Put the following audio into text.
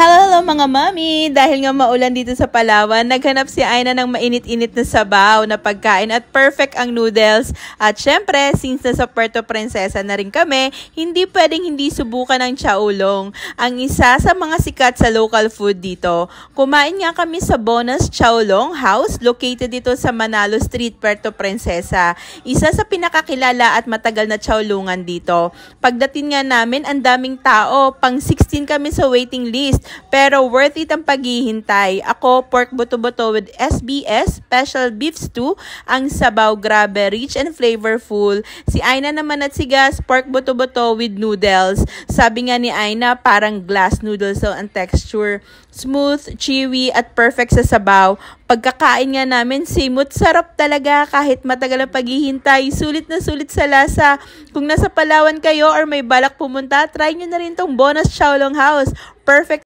Hello mga mami! Dahil nga maulan dito sa Palawan, naghanap si Aina ng mainit-init na sabaw na pagkain at perfect ang noodles. At syempre, since nasa Puerto Princesa na rin kami, hindi pwedeng hindi subukan ang chaulong, ang isa sa mga sikat sa local food dito. Kumain nga kami sa Bonus Chaulong House, located dito sa Manalo Street, Puerto Princesa. Isa sa pinakakilala at matagal na chaulungan dito. Pagdating nga namin, ang daming tao, pang 16 kami sa waiting list. Pero worth it ang paghihintay. Ako, pork buto-buto with SBS, special beef stew. Ang sabaw, grabe, rich and flavorful. Si Aina naman at si Gas, pork buto-buto with noodles. Sabi nga ni Aina, parang glass noodles ang texture. Smooth, chewy, at perfect sa sabaw. Pagkakain nga namin, simut, sarap talaga kahit matagal ang paghihintay. Sulit na sulit sa lasa. Kung nasa Palawan kayo or may balak pumunta, try nyo na rin tong Bonus Chaulong House. Perfect